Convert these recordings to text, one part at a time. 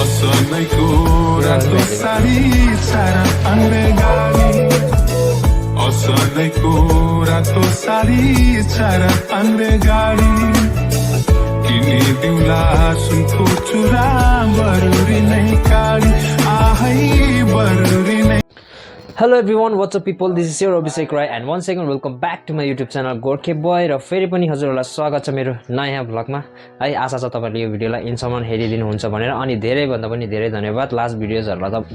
असलैको रातो साडी चार पाङ्रे गाडी असलैको रातो साडी चार पाङ्रे गाडी किनिदिउँला सुनको चुरा बरुरी नै काडी आहै बरुरी नै Hello everyone, what's up people? This is your Aerospace and once again welcome back to my YouTube channel GORKHEY boy र फेरि पनि हजुरहरुलाई स्वागत छ मेरो नयाँ भ्लगमा। है आशा छ तपाईहरुले यो भिडियोलाई इन्डसम्म हेरिदिनु हुन्छ भनेर अनि धेरै भन्दा पनि धेरै धन्यवाद। लास्ट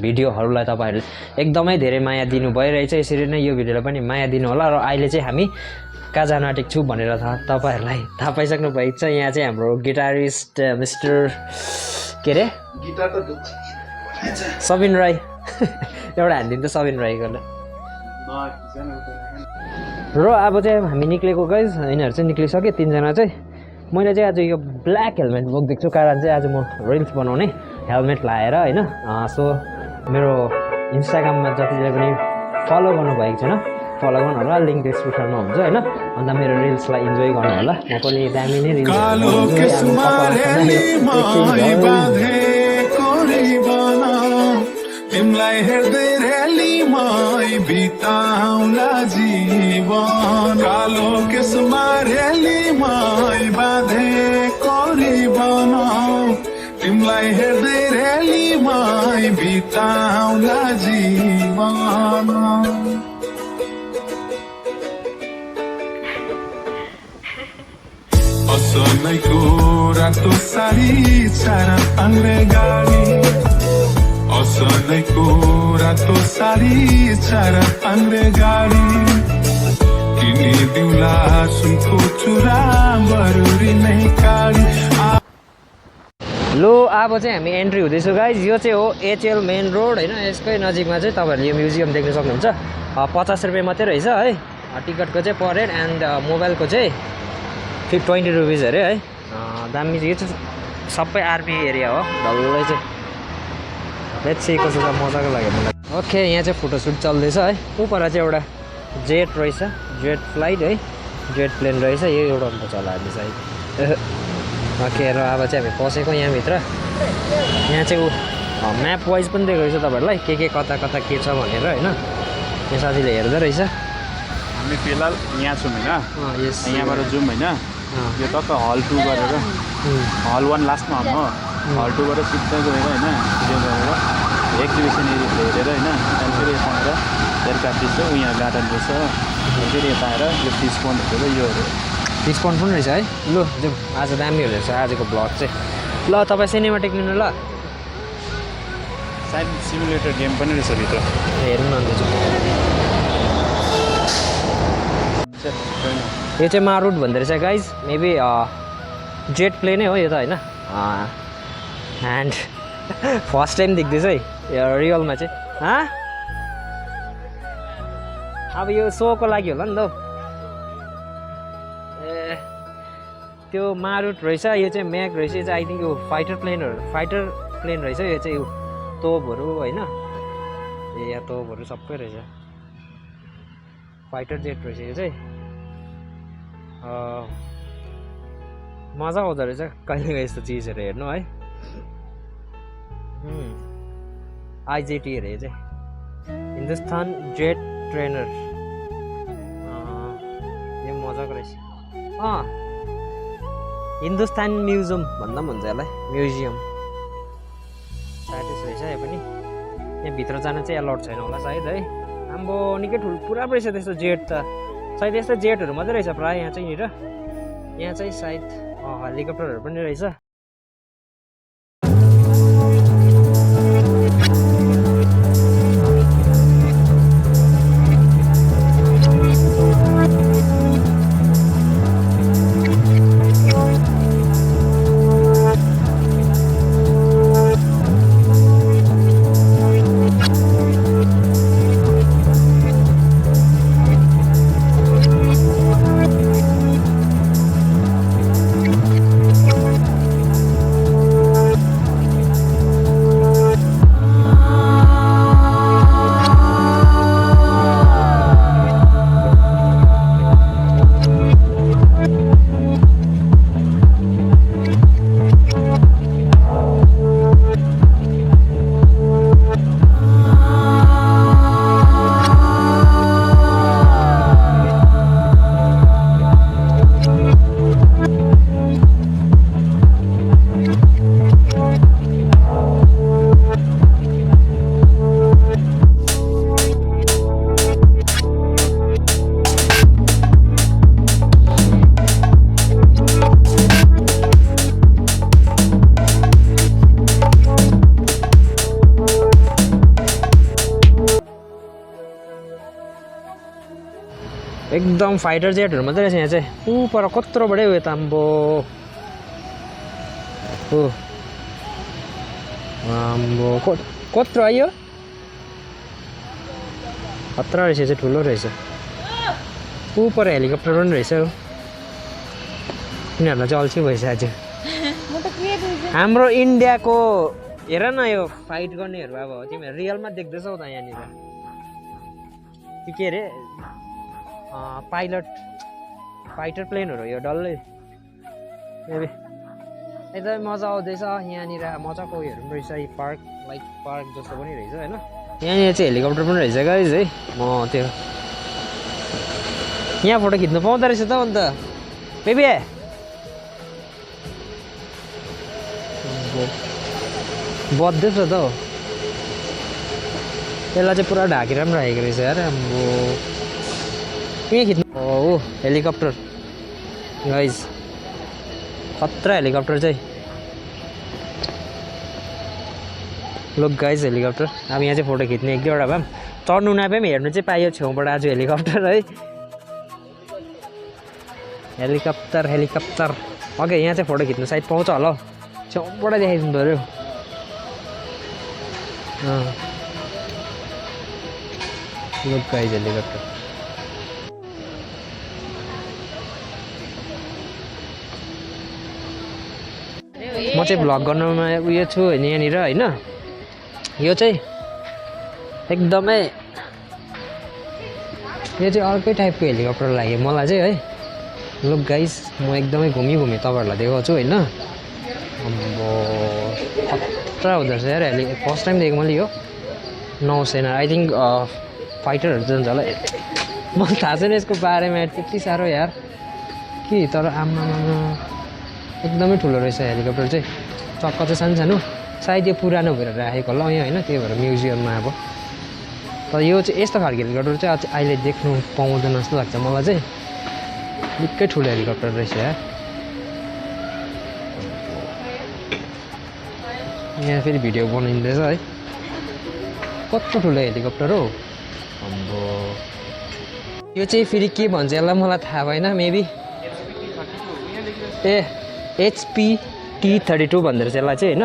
भिडियोहरुलाई तपाईहरुले एकदमै धेरै माया दिनु भइरहेछ। यसरी नै यो भिडियोलाई पनि माया दिनु होला र अहिले चाहिँ हामी कहाँ जान आँटेको छु भनेर तपाईहरुलाई थाहा पाइसक्नु भएको छ। यहाँ चाहिँ हाम्रो गिटारिस्ट मिस्टर के रे गिटार त सबिन राई एउटा हान्दिन्छ सबिन राईकोले र अब चाहिँ हामी निक्लेको गाइस। यिनीहरु चाहिँ निक्लिसके तीनजना चाहिँ। मैले चाहिँ आज यो ब्ल्याक हेलमेट बोकिदिएको छु कारण चाहिँ आज म रिल्स बनाउने हेलमेट लाएर हैन। सो मेरो इन्स्टाग्राममा जतिले पनि फलो गर्नु भएको छैन फलो गर्नु होला, लिंक डिस्क्रिप्सनमा हुन्छ हैन। अन्त मेरो रिल्सलाई इन्जोय गर्नु होला। म पनि दामी नै रिल्स तिमलाई हेर्दै रेलीमै बिताउला जीवन कालो केसमा रेलीमै बाँधेको रिबन तिमलाई हेर्दै रेलीमै बिताउला जीवन असलैको रातो साडी चार पाङ्रे गाडी असलैको रातो साडी चार पाङ्रे गाडी किनिदिउँला सुनको चुरा बरुरी नै काडी। लो अब चाहिँ हामी एन्ट्री हुँदैछौँ गाइज। यो चाहिँ हो HAL मेन रोड हैन। यसकै नजिकमा चाहिँ तपाईहरुले यो म्युजियम देख्न सक्नुहुन्छ। 50 रुपैयाँ मात्रै रहेछ है टिकटको चाहिँ पर हेड एन्ड मोबाइलको चाहिँ 20 रुपिस अरे है। दामी यो चाहिँ सबै आर्मी एरिया हो डल्लै चाहिँ। लेट्स सी कस्तो छ, मजाको लाग्यो मलाई। ओके यहाँ चाहिँ फोटोसुट चल्दैछ है। उपर चाहिँ एउटा जेट रहेछ, जेट फ्लाइट है, जेट प्लेन रहेछ। यो एउटा हुन्छ होला हामी सायद। ओके र अब चाहिँ हामी पसेको यहाँभित्र। यहाँ चाहिँ म्याप वाइज पनि दिएको रहेछ तपाईँहरूलाई के कता कता के छ भनेर होइन। यहाँ साथीले हेर्दै रहेछ। हामी फिलहाल यहाँ छौँ होइन। यहाँबाट जाउँ होइन। यो टक्क हल 2 गरेर हल 1 लास्टमा हो। हल 2 बाट सिधै गएर होइन त्यो गरेर एक्जिबिसन एरिया हेरेर होइन। त्यहाँदेखि फेरि यता आएर एयरक्राफ्ट छ यहाँ गार्डन रहेछ। फेरि यता आएर यो फिस पोन्ड हेरेर यो फिस पोन्ड पनि रहेछ है। लु जाउँ आज दामी रहेछ आजको ब्लग चाहिँ। ल तपाईँ सिनेमेटिक लिनु ल। साइड सिमुलेटर गेम पनि रहेछ भित्र हेर्नु न अन्त। यो चाहिँ मारुट भन्दो रहेछ गाइज। मेबी जेट प्लेनै हो यो त होइन। एन्ड फर्स्ट टाइम देख्दैछ है यो रियलमा चाहिँ। अब यो सोको लागि होला नि त। ए त्यो मारुट रहेछ। यो चाहिँ म्याग रहेछ। यो चाहिँ आई थिङ्क यो फाइटर प्लेन रहेछ। यो चाहिँ यो तोपहरू होइन। ए यहाँ तोपहरू सबै रहेछ। फाइटर जेट रहेछ यो चाहिँ। मजा आउँदो रहेछ कहिलेको यस्तो चिजहरू हेर्नु है। IJT अरे यो चाहिँ हिन्दुस्तान जेट ट्रेनर। यो मजाको रहेछ। हिन्दुस्तान म्युजियम भन्दा पनि हुन्छ यसलाई, म्युजियम साइटिस रहेछ यो पनि। यहाँ भित्र जान चाहिँ एलाउड छैन होला सायद है। आम्बो निकै ठुलो पुरा रहेछ त्यस्तो जेट त। सायद यस्तो जेटहरू मात्रै रहेछ प्रायः यहाँ चाहिँ यहाँनिर। यहाँ चाहिँ सायद हेलिकप्टरहरू पनि रहेछ। एकदम फाइटर जेटहरु मात्रै रहेछ यहाँ चाहिँ पर कत्रो बडे उयो त आम्बो हो आम्बो कत्रो आयो खतरा रहेछ चाहिँ ठुलो रहेछ पर हेलिकप्टर पनि रहेछ हो यिनीहरूलाई चाहिँ अल्छी भइसक्यो हाम्रो इन्डियाको हेर न यो फाइट गर्नेहरू अब तिमीहरू रियलमा देख्दैछौ त यहाँनिर के अरे फाइटर प्लेनहरू यो डल्लै एकदमै मजा आउँदैछ यहाँनिर मजाको उयोहरू पनि रहेछ पार्क जस्तो पनि रहेछ होइन यहाँनिर चाहिँ हेलिकप्टर पनि रहेछ गाइज है म त्यो यहाँ फोटो खिच्नु पाउँदो रहेछ त अन्त बेबी बज्दैछ त हो यसलाई चाहिँ पुरा ढाकेर पनि राखेको रहेछ यार हाम्रो कहाँ खिच्नु हो हेलिकप्टर गाइज खतरा हेलिकप्टर चाहिँ लुक गाइज हेलिकप्टर अब यहाँ चाहिँ फोटो खिच्ने एक दुईवटा भए पनि चढ्नु नपाए पनि हेर्नु चाहिँ पाइयो छेउबाट आज हेलिकप्टर है हेलिकप्टर ओके यहाँ चाहिँ फोटो खिच्नु सायद पाउँछ होला हौ छेउबाट देखाइदिनु पऱ्यो लुक गाइज हेलिकप्टर म चाहिँ भ्लग गर्नुमा उयो छु होइन यहाँनिर होइन यो चाहिँ एकदमै यो चाहिँ अर्कै टाइपको हेलिकप्टर लाग्यो मलाई चाहिँ है लुक गाइस म एकदमै घुमी तपाईँहरूलाई देखाउँछु होइन अब खतरा हुँदो रहेछ यार फर्स्ट टाइम देखेँ मैले यो नौसेना आई थिङ्क फाइटरहरू जान्छ होला मलाई थाहा छैन यसको बारेमा त्यति साह्रो यार कि तर आमामा एकदमै ठुलो रहेछ हेलिकप्टर चाहिँ चक्का चाहिँ सानो सानो सायद यो पुरानो भएर राखेको होला यहाँ होइन त्यही भएर म्युजियममा अब तर यो चाहिँ यस्तो खालको हेलिकप्टर चाहिँ अहिले देख्नु पाउँदैन जस्तो लाग्छ मलाई चाहिँ निकै ठुलो हेलिकप्टर रहेछ यार यहाँ फेरि भिडियो बनाइँदैछ है कत्रो ठुलो हेलिकप्टर हो अब यो चाहिँ फेरि के भन्छ यसलाई मलाई थाहा भएन मेबी HP T32 भन्दो रहेछ यसलाई चाहिँ होइन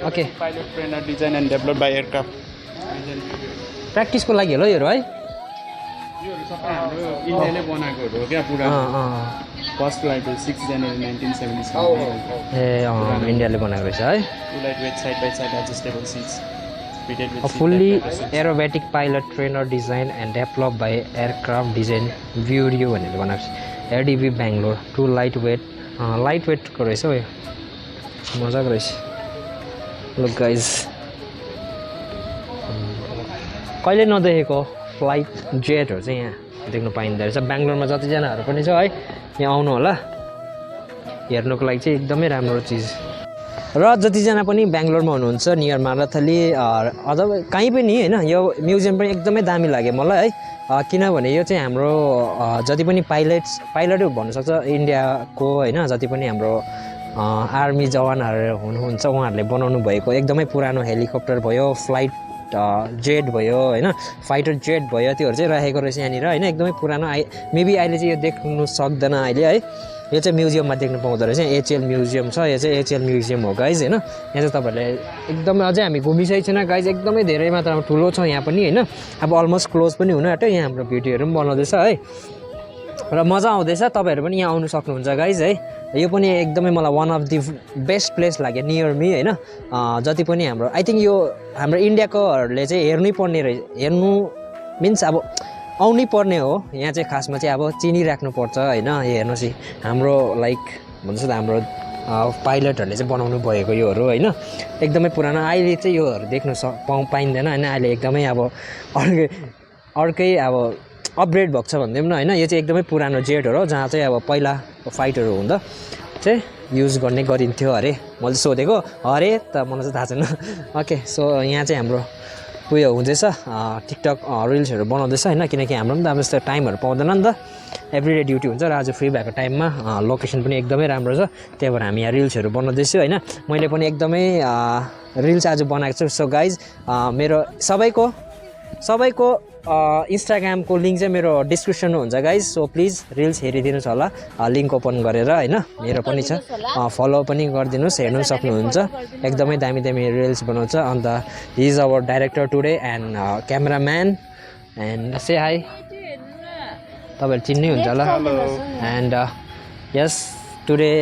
okay pilot trainer design and develop by aircraft प्र्याक्टिसको लागि होला योहरू है योहरू सबै हाम्रो इन्डियाले बनाएकोहरू हो क्या पुरा फर्स्ट फ्लाइट 6 जनवरी 1977 ए इन्डियाले बनाएको रहेछ है light weight side by side adjustable seats fully aerobatic pilot trainer design and developed by aircraft design bureau भनेर बनाएको छ ADB Bangalore टु लाइट वेटको रहेछ हो यो मजाको रहेछ लुक गाइज कहिले नदेखेको फ्लाइट जेटहरू चाहिँ यहाँ देख्नु पाइँदो रहेछ बेङ्गलोरमा जतिजनाहरू पनि छ है यहाँ आउनु होला हेर्नुको लागि चाहिँ एकदमै राम्रो चिज र जतिजना पनि बेङ्गलोरमा हुनुहुन्छ नियर माराथली अथवा कहीँ पनि होइन यो म्युजियम पनि एकदमै दामी लाग्यो मलाई है किनभने यो चाहिँ हाम्रो जति पनि पाइलटहरू भन्नुसक्छ इन्डियाको होइन जति पनि हाम्रो आर्मी जवानहरू हुनुहुन्छ उहाँहरूले बनाउनु भएको एकदमै पुरानो हेलिकप्टर भयो फ्लाइट जेट भयो होइन फाइटर जेट भयो त्योहरू चाहिँ राखेको रहेछ यहाँनिर होइन एकदमै पुरानो मेबी अहिले चाहिँ यो देख्नु सक्दैन अहिले है यो चाहिँ म्युजियममा देख्नु पाउँदो रहेछ HL म्युजियम छ यो चाहिँ HL म्युजियम हो गाइज होइन यहाँ चाहिँ तपाईँहरूले एकदमै अझै हामी घुमिसकेको छैन गाइज एकदमै धेरै मात्रामा ठुलो छ यहाँ पनि होइन अब अलमोस्ट क्लोज पनि हुनु आँट्यो यहाँ हाम्रो भिडियोहरू पनि बनाउँदैछ है र मजा आउँदैछ तपाईँहरू पनि यहाँ आउनु सक्नुहुन्छ गाइज है यो पनि एकदमै मलाई one of the best place लाग्यो नियर मी होइन जति पनि हाम्रो आई थिङ्क यो हाम्रो इन्डियाकोहरूले चाहिँ हेर्नु मिन्स अब आउनै पर्ने हो यहाँ चाहिँ खासमा चाहिँ अब चिनिराख्नुपर्छ होइन यो हेर्नुहोस् हाम्रो लाइक भन्छ त हाम्रो पाइलटहरूले चाहिँ बनाउनु भएको योहरू होइन एकदमै पुरानो अहिले चाहिँ योहरू देख्नु पाइँदैन होइन अहिले एकदमै अब अर्कै अब अपग्रेड भएको छ भन्दै पनि होइन यो चाहिँ एकदमै पुरानो जेटहरू हो जहाँ चाहिँ अब पहिला फाइटहरू हुँदा चाहिँ युज गरिन्थ्यो अरे मैले सोधेको अरे त मलाई चाहिँ थाहा छैन ओके सो यहाँ चाहिँ हाम्रो उयो हुँदैछ टिकटक रिल्सहरू बनाउँदैछ होइन किनकि हाम्रो पनि त अब यस्तो टाइमहरू पाउँदैन नि त एभ्रिडे ड्युटी हुन्छ र आज फ्री भएको टाइममा लोकेसन पनि एकदमै राम्रो छ त्यही भएर हामी यहाँ रिल्सहरू बनाउँदैछु होइन मैले पनि एकदमै रिल्स आज बनाएको छु सो गाइज मेरो सबैको सबैको इन्स्टाग्रामको लिङ्क चाहिँ मेरो डिस्क्रिप्सनमा हुन्छ गाइज सो प्लिज रिल्स हेरिदिनुहोस् होला लिङ्क ओपन गरेर होइन मेरो पनि छ फलो पनि गरिदिनुहोस् हेर्नु सक्नुहुन्छ एकदमै दामी दामी रिल्स बनाउँछ अन्त he is our director today and cameraman and say hi तपाईँहरू चिन्नै हुन्छ होला एन्ड यस टुडे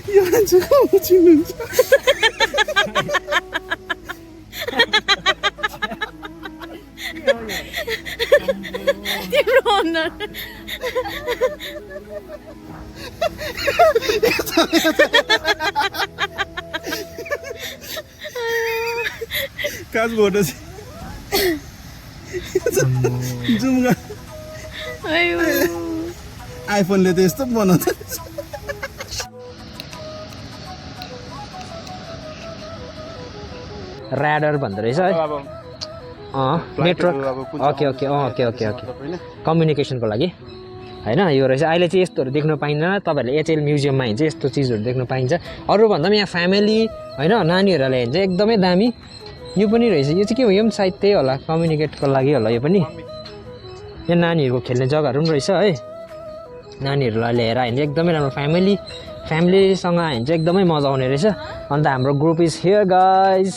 यो मान्छेको चिन्नुहुन्छ तिम्रो अनुहार काज फोटो जुम अयो आइफोनले त यस्तो बनाउँछ ऱ्याडर भन्दो रहेछ है network okay okay okay okay okay कम्युनिकेसनको लागि होइन यो रहेछ अहिले चाहिँ यस्तोहरू देख्न पाइँदैन तपाईँहरूले एचएल म्युजियममा हिँड्छ यस्तो चिजहरू देख्न पाइन्छ अरूभन्दा पनि यहाँ फ्यामिली होइन नानीहरूलाई हेर्छ एकदमै दामी यो पनि रहेछ यो चाहिँ के हो यो पनि सायद त्यही होला कम्युनिकेटको लागि होला यो पनि यहाँ नानीहरूको खेल्ने जग्गाहरू पनि रहेछ है नानीहरूलाई लिएर हिँड्छ एकदमै राम्रो फ्यामिलीसँग हिँड्छ एकदमै मजा आउने रहेछ अन्त हाम्रो group is here guys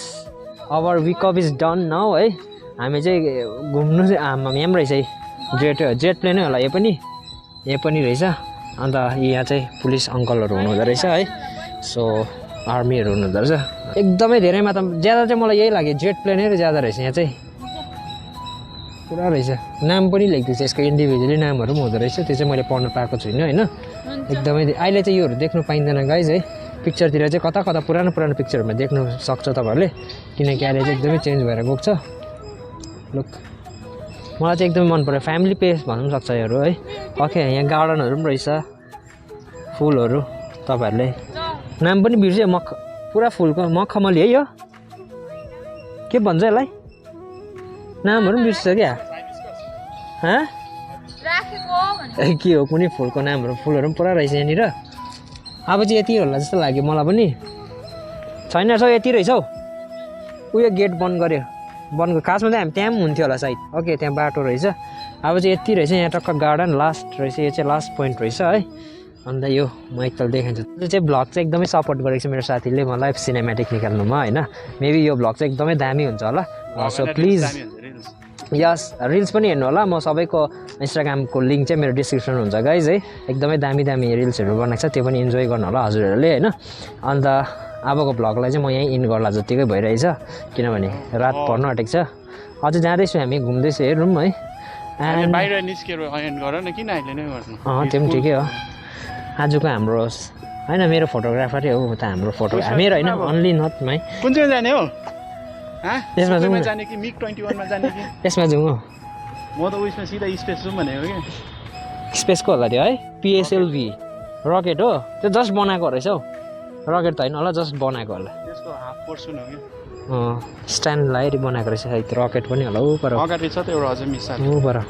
our wake up is done now है हामी चाहिँ घुम्नु चाहिँ यहाँ पनि रहेछ जेट प्लेनै होला यो पनि रहेछ अन्त यहाँ चाहिँ पुलिस अङ्कलहरू हुनुहुँदो रहेछ है सो आर्मीहरू हुनुहुँदो रहेछ एकदमै धेरै मात्रामा ज्यादा चाहिँ मलाई यही लाग्यो जेट प्लेनै ज्यादा रहेछ यहाँ चाहिँ पुरा रहेछ नाम पनि लेख्दैछ यसको इन्डिभिजुअली नामहरू पनि हुँदो रहेछ त्यो चाहिँ मैले पढ्न पाएको छुइनँ होइन एकदमै अहिले चाहिँ योहरू देख्नु पाइँदैन गाइज है पिक्चरतिर चाहिँ कता कता पुरानो पिक्चरहरूमा देख्नु सक्छ तपाईँहरूले किनकि अहिले चाहिँ एकदमै चेन्ज भएर गएको छ लुक मलाई चाहिँ एकदमै मन पऱ्यो फ्यामिली प्लेस भन्नु पनि सक्छ योहरू है ओके यहाँ गार्डनहरू पनि रहेछ फुलहरू तपाईँहरूले नाम पनि बिर्स्यो पुरा फुलको मखमली है यो के भन्छ यसलाई नामहरू पनि बिर्सिन्छ क्या के हो कुनै फुलको नामहरू फुलहरू पनि पुरा रहेछ यहाँनिर अब चाहिँ यति होला जस्तो लाग्यो मलाई पनि छैन रहेछ यति रहेछ हौ उयो गेट बन्द गऱ्यो खासमा चाहिँ हामी त्यहाँ पनि हुन्थ्यो होला सायद ओके त्यहाँ बाटो रहेछ अब चाहिँ यति रहेछ यहाँ टक्क गार्डन लास्ट रहेछ यो चाहिँ लास्ट पोइन्ट रहेछ है अन्त यो म एकताल देखाउँछु यो चाहिँ भ्लग चाहिँ एकदमै सपोर्ट गरेको छ मेरो साथीले मलाई सिनेमेटिक निकाल्नुमा होइन मेबी यो भ्लग चाहिँ एकदमै दामी हुन्छ होला सो प्लिज यस रिल्स पनि हेर्नु होला म सबैको इन्स्टाग्रामको लिङ्क चाहिँ मेरो डिस्क्रिप्सन हुन्छ गाइज है एकदमै दामी रिल्सहरू बनाएको छ त्यो पनि इन्जोय गर्नु होला हजुरहरूले होइन अन्त अबको भ्लगलाई चाहिँ म यहीँ इन गर्ला जत्तिकै भइरहेछ किनभने रात पर्न आँटेको छ अझै जाँदैछु हामी घुम्दैछु हेरौँ है एन्ड बाहिर निस्केर एन्ड गर न किन अहिले नै गर्नु त्यो पनि ठिकै हो आजको हाम्रो होइन मेरो फोटोग्राफरै हो त हाम्रो फोटो मेरो होइन अन्ली नट माई कुन चाहिँ जाने हो यसमा जाउँ जाने कि मिग 21 मा जाने कि यसमा जाउँ हो म त उयसमा सिधा स्पेस जाउँ भनेको कि स्पेसको होला त्यो है पिएसएलभी रकेट हो त्यो जस्ट बनाएको रहेछ हौ रकेट त होइन होला जस्ट बनाएको होला त्यसको हाफ पोर्सन हो कि स्ट्यान्ड लगाएर बनाएको रहेछ सायद रकेट पनि होला ऊ पर अगाडि छ त एउटा अझै मिसाल ऊ पर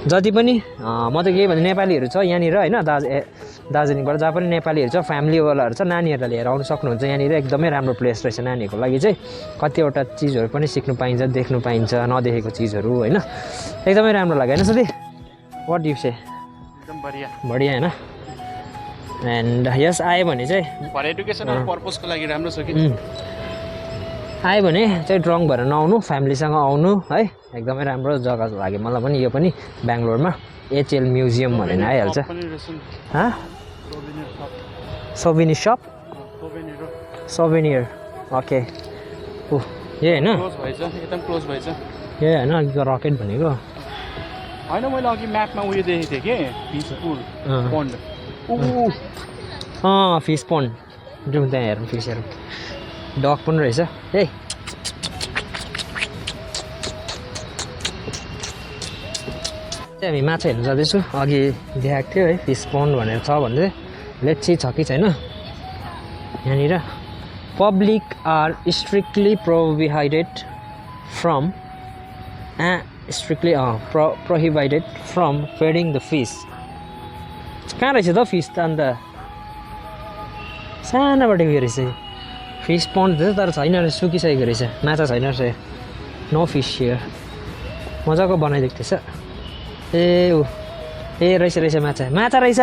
जति पनि म त के भन्छ नेपालीहरू छ यहाँनिर होइन दार्जिलिङबाट जहाँ पनि नेपालीहरू छ फ्यामिलीवालाहरू छ नानीहरूलाई लिएर आउनु सक्नुहुन्छ यहाँनिर एकदमै राम्रो प्लेस रहेछ नानीहरूको लागि चाहिँ कतिवटा चिजहरू पनि सिक्नु पाइन्छ देख्नु पाइन्छ नदेखेको चिजहरू होइन एकदमै राम्रो लाग्यो होइन साथी वाट डु से एकदम बढिया होइन एन्ड यस आयो भने चाहिँ फर एडुकेसनल पर्पसको लागि राम्रो छ कि आयो भने चाहिँ ड्रङ भएर नआउनु फ्यामिलीसँग आउनु है एकदमै राम्रो जग्गा लाग्यो मलाई पनि यो पनि बेङ्गलोरमा एचएल म्युजियम भनेर आइहाल्छ सोभिनियर सप सोभिनियर ओके यो होइन एकदम क्लोज भएछ यो होइन रकेट भनेको होइन मैले अघि म्यापमा उयो देखेको थिएँ कि फिस पोन्ड फिस पोन्ड जाउँ त्यहाँ हेरौँ फिस हेरौँ डग पनि रहेछ है हामी माछा हेर्नु जाँदैछु अघि देखाएको थियो है फिस पोन्ड भनेर छ भन्दै लेट्सी छ कि छैन यहाँनिर public are strictly prohibited from prohibited from feeding the fish कहाँ रहेछ त फिस त अन्त सानोबाट उयो रहेछ फिस पन्ड रहेछ तर छैन रहेछ सुकिसकेको रहेछ माछा छैन रहेछ नो फिस हियर मजाको बनाइदिएको थिएछ ए ऊ ए रहेछ माछा माछा रहेछ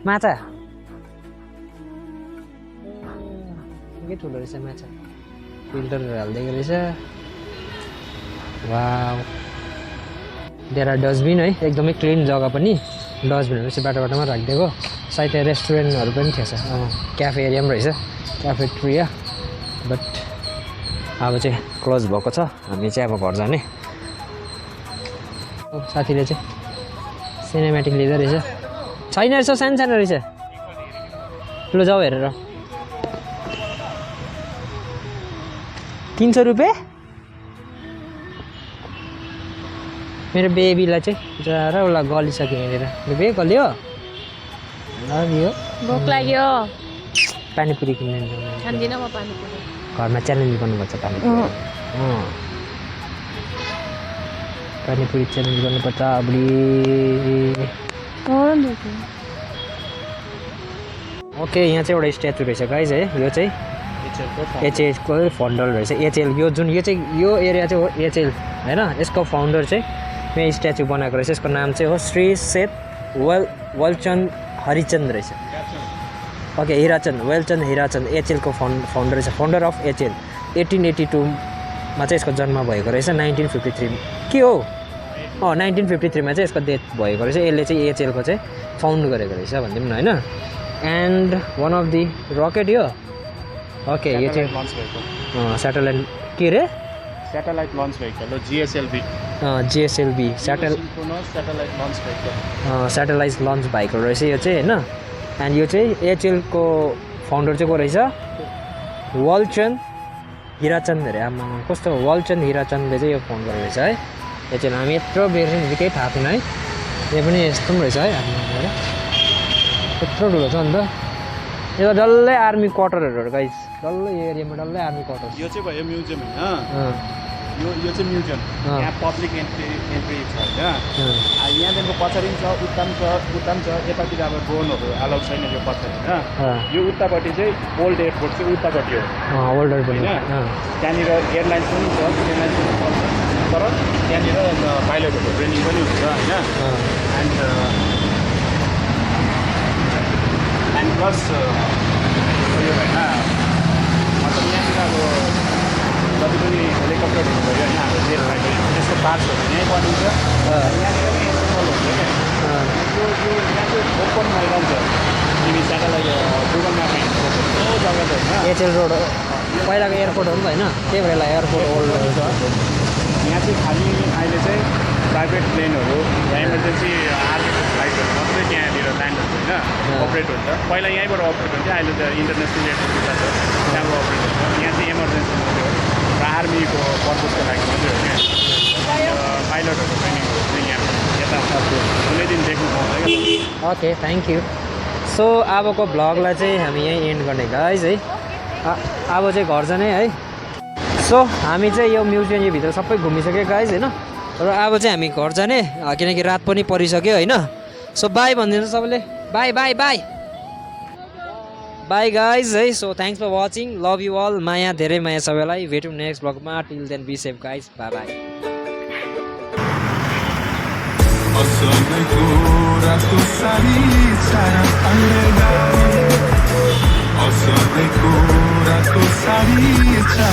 माछा के ठुलो रहेछ माछा फिल्टरहरू हालिदिएको रहेछ वाउ देयर आर डस्टबिन है एकदमै क्लिन जग्गा पनि डस्टबिनहरू चाहिँ बाटो बाटोमा राखिदिएको सायद त्यहाँ रेस्टुरेन्टहरू पनि थिएछ क्याफे एरिया पनि रहेछ क्याफेटेरिया बट अब चाहिँ क्लोज भएको छ हामी चाहिँ अब घर जाने साथीले चाहिँ सिनेमेटिक लिँदो रहेछ छैन रहेछ सानो सानो रहेछ लु जाऊ हेरेर 300 रुपियाँ मेरो बेबीलाई चाहिँ जाएर उसलाई गलिसक्यो यहाँनिर बेबी गल्यो गल्यो भोक लाग्यो पानीपुरी किन्नु खान्दिनँ म पानीपुरी घरमा च्यालेन्ज गर्नुपर्छ पानीपुरी पानीपुरी च्यालेन्ज गर्नुपर्छ अबली ओके यहाँ चाहिँ एउटा स्ट्याचु रहेछ गाइज है यो चाहिँ एचएलको फाउन्डर रहेछ एचएल यो जुन यो चाहिँ यो एरिया चाहिँ हो एचएल होइन यसको फाउन्डर चाहिँ यहाँ स्ट्याचु बनाएको रहेछ यसको नाम चाहिँ हो श्री सेठ वेलचन्द हरिचन्द रहेछ ओके हिराचन्द वेलचन्द हिराचन्द एचएलको फाउन्डर रहेछ फाउन्डर अफ एचएल 1882मा चाहिँ यसको जन्म भएको रहेछ 1953 के हो 1953मा चाहिँ यसको डेथ भएको रहेछ यसले चाहिँ एचएलको चाहिँ फाउन्ड गरेको रहेछ भनिदिउँ न होइन and one of the rocket यो ओके यो चाहिँ स्याटेलाइट के अरे स्याटेलाइट लन्च भेहिकल हो जिएसएलभी स्याटेलाइट लन्च भेहिकल रहेछ यो चाहिँ होइन एन्ड यो चाहिँ एचएलको फाउन्डर चाहिँ को रहेछ वलचन्द हिराचन्द अरे आमा कस्तो वलचन्द हिराचन्दले चाहिँ यो फाउन्ड गरेको रहेछ है एचएल हामी यत्रो बेर चाहिँ केही थाहा थिएन है यो पनि यस्तो पनि रहेछ है हामी यत्रो ठुलो छ अन्त यो डल्लै आर्मी क्वार्टरहरू गाइस डल्लै यो एरियामा डल्लै आर्मी क्वार्टर यो चाहिँ भयो म्युजियम होइन यो चाहिँ म्युजियम यहाँ पब्लिक एन्ट्री छ होइन यहाँदेखिको पछाडि छ उत्तम छ यतातिर अब ड्रोनहरू अलाउ छैन यो पछाडि होइन यो उतापट्टि चाहिँ ओल्ड एयरपोर्ट चाहिँ उतापट्टि हो ओल्ड एयरपोर्ट होइन त्यहाँनिर एयरलाइन्स पनि छ एयरलाइन्स पनि पर्छ तर त्यहाँनिर पाइलटहरूको ट्रेनिङ पनि हुन्छ होइन एन्ड प्लस यो होइन मतलब यहाँनिर अब जति पनि हेलिकप्टरहरू भयो होइन हाम्रो जेट फाइटर त्यसको पार्ट्सहरू यहीँ बनिन्छ यहाँनिर पनि एसेम्बल हुन्छ क्या यो यहाँ चाहिँ ओपन मैदान छ तिमी स्याटेलाइट गुगल म्यापमा हिँड्नु त्यो जग्गा छ होइन एचएल रोड पहिलाको एयरपोर्ट हो नि त होइन त्यही भएर यसलाई एयरपोर्ट ओल्डहरू छ यहाँ चाहिँ खालि अहिले चाहिँ प्राइभेट प्लेनहरू या इमर्जेन्सी आर्मीको फ्लाइटहरू मात्रै त्यहाँनिर ल्यान्ड हुन्छ होइन अपरेट हुन्छ पहिला यहीँबाट अपरेट हुन्थ्यो अहिले त इन्टरनेसनल एयरपोर्ट छ त्यहाँबाट अपरेट हुन्छ यहाँ चाहिँ इमर्जेन्सी मात्रै हो र आर्मीको पर्पजको लागि मात्रै हो क्या पाइलटहरूको ट्रेनिङहरू चाहिँ यहाँ यता कुनै दिन देख्नु पाउँछ क्या ओके थ्याङ्क यू सो अबको भ्लगलाई चाहिँ हामी यहीँ एन्ड गर्ने गाइज है अब चाहिँ घर जाने है सो हामी चाहिँ यो म्युजियम यो भित्र सबै घुमिसक्यो गाइज होइन र अब चाहिँ हामी घर जाने किनकि रात पनि परिसक्यो होइन सो बाई भनिदिनु सबैले bye bye bye bye guys है so thanks for watching love you all माया धेरै माया सबैलाई भेटौँ नेक्स्ट ब्लगमा till then be safe guys bye bye असलको रातो सारी चारा अंडरगाउँ असलको रातो सारी चारा